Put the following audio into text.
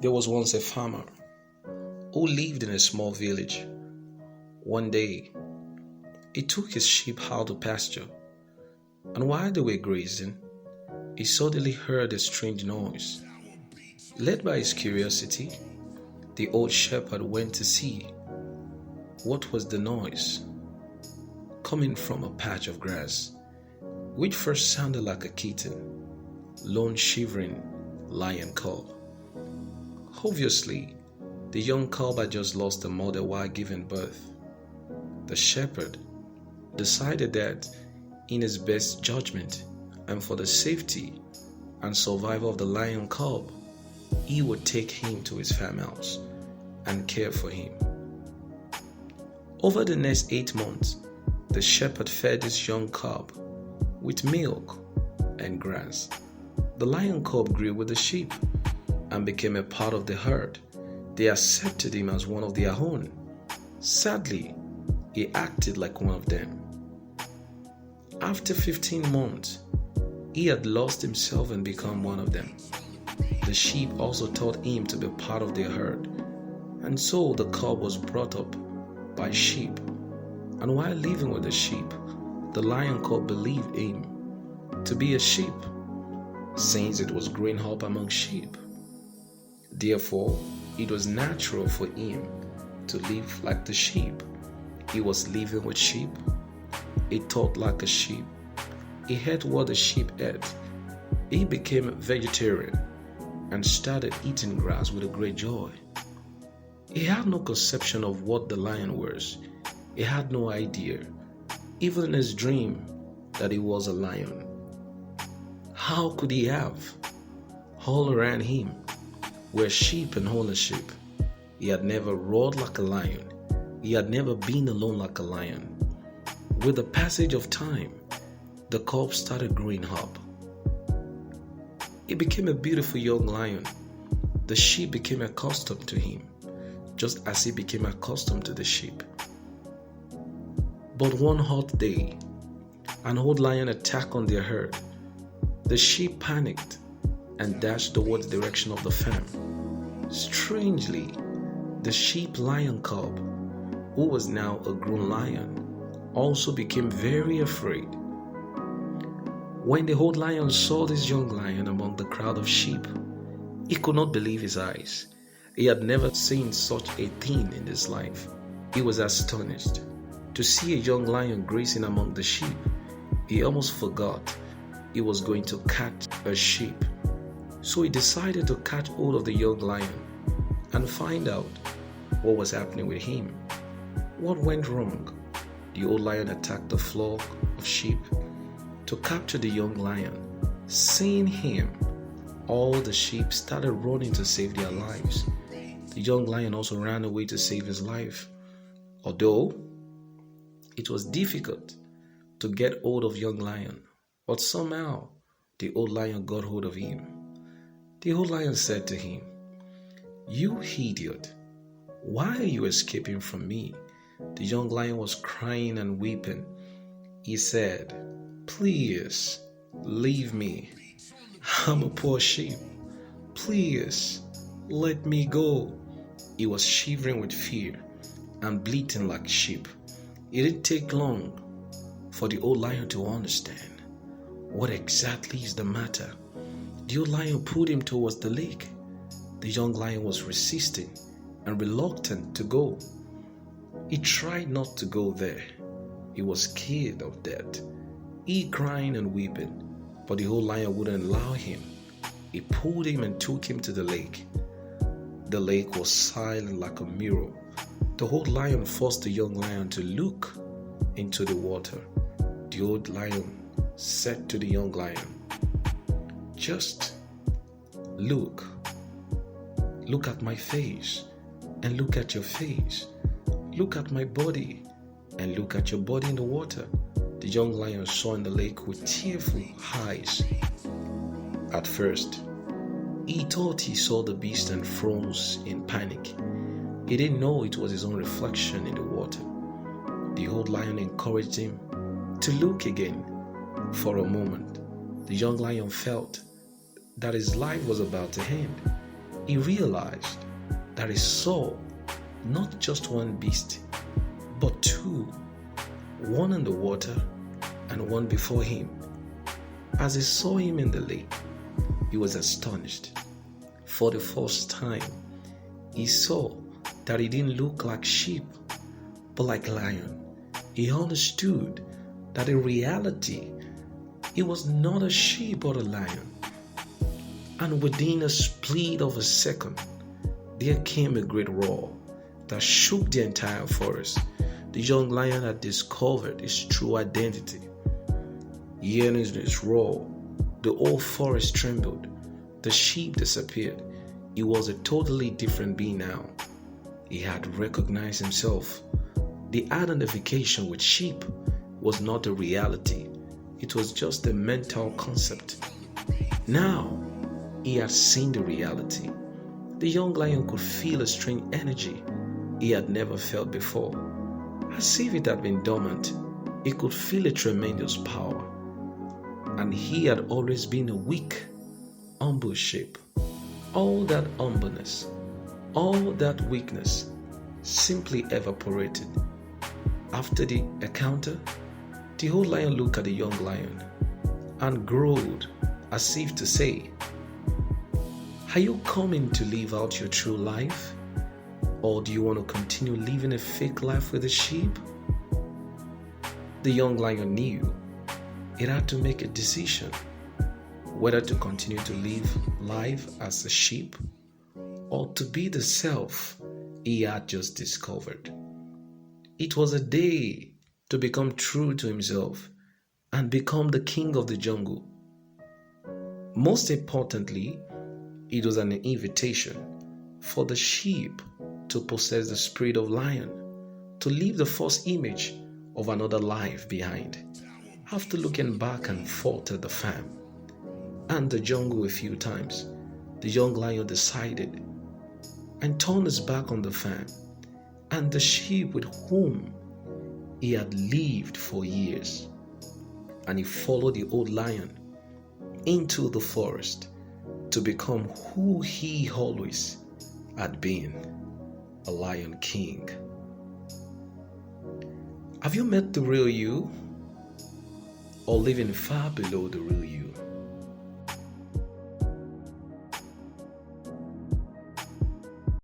There was once a farmer who lived in a small village. One day, he took his sheep out to pasture, and while they were grazing, he suddenly heard a strange noise. Led by his curiosity, the old shepherd went to see what was the noise coming from a patch of grass, which first sounded like a kitten, lone shivering lion cub. Obviously, the young cub had just lost a mother while giving birth. The shepherd decided that, in his best judgment and for the safety and survival of the lion cub, he would take him to his farmhouse and care for him. Over the next 8 months, the shepherd fed his young cub with milk and grass. The lion cub grew with the sheep and became a part of the herd. They accepted him as one of their own. Sadly, he acted like one of them. After 15 months, he had lost himself and become one of them. The sheep also taught him to be part of their herd, and so the cub was brought up by sheep. And while living with the sheep, the lion cub believed him to be a sheep, since it was growing up among sheep. Therefore, it was natural for him to live like the sheep. He was living with sheep. He thought like a sheep. He ate what the sheep ate. He became a vegetarian and started eating grass with a great joy. He had no conception of what the lion was. He had no idea, even in his dream, that he was a lion. How could he have? All around him were sheep and ownership. He had never roared like a lion. He had never been alone like a lion. With the passage of time, the cub started growing up. He became a beautiful young lion. The sheep became accustomed to him, just as he became accustomed to the sheep. But one hot day, an old lion attacked on their herd. The sheep panicked and dashed towards the direction of the farm. Strangely, the sheep lion cub, who was now a grown lion, also became very afraid. When the old lion saw this young lion among the crowd of sheep, he could not believe his eyes. He had never seen such a thing in his life. He was astonished to see a young lion grazing among the sheep. He almost forgot he was going to catch a sheep. So he decided to catch hold of the young lion and find out what was happening with him. What went wrong? The old lion attacked the flock of sheep to capture the young lion. Seeing him, all the sheep started running to save their lives. The young lion also ran away to save his life. Although it was difficult to get hold of young lion, but somehow the old lion got hold of him. The old lion said to him, "You idiot, why are you escaping from me?" The young lion was crying and weeping. He said, "Please, leave me. I'm a poor sheep. Please, let me go." He was shivering with fear and bleating like sheep. It didn't take long for the old lion to understand what exactly is the matter. The old lion pulled him towards the lake. The young lion was resisting and reluctant to go. He tried not to go there. He was scared of death. He crying and weeping, but the old lion wouldn't allow him. He pulled him and took him to the lake. The lake was silent like a mirror. The old lion forced the young lion to look into the water. The old lion said to the young lion, "Just look. Look at my face and look at your face. Look at my body and look at your body in the water." The young lion saw in the lake with tearful eyes. At first, he thought he saw the beast and froze in panic. He didn't know it was his own reflection in the water. The old lion encouraged him to look again. For a moment, the young lion felt that his life was about to end. he realized that he saw not just one beast, but two, one in the water and one before him. As he saw him in the lake, he was astonished. For the first time, he saw that he didn't look like sheep, but like lion. He understood that in reality, he was not a sheep or a lion. And within a split of a second, there came a great roar that shook the entire forest. The young lion had discovered his true identity. Hearing this roar, the whole forest trembled. The sheep disappeared. He was a totally different being now. He had recognized himself. The identification with sheep was not a reality. It was just a mental concept. Now, he had seen the reality. The young lion could feel a strange energy he had never felt before. As if it had been dormant, he could feel a tremendous power. And he had always been a weak, humble sheep. All that humbleness, all that weakness simply evaporated. After the encounter, the old lion looked at the young lion and growled as if to say, "Are you coming to live out your true life? Or do you want to continue living a fake life with the sheep?" The young lion knew it had to make a decision whether to continue to live life as a sheep or to be the self he had just discovered. It was a day to become true to himself and become the king of the jungle. Most importantly, it was an invitation for the sheep to possess the spirit of lion, to leave the false image of another life behind. After looking back and forth at the farm and the jungle a few times, the young lion decided and turned his back on the farm and the sheep with whom he had lived for years. And he followed the old lion into the forest to become who he always had been, a lion king. Have you met the real you, or living far below the real you?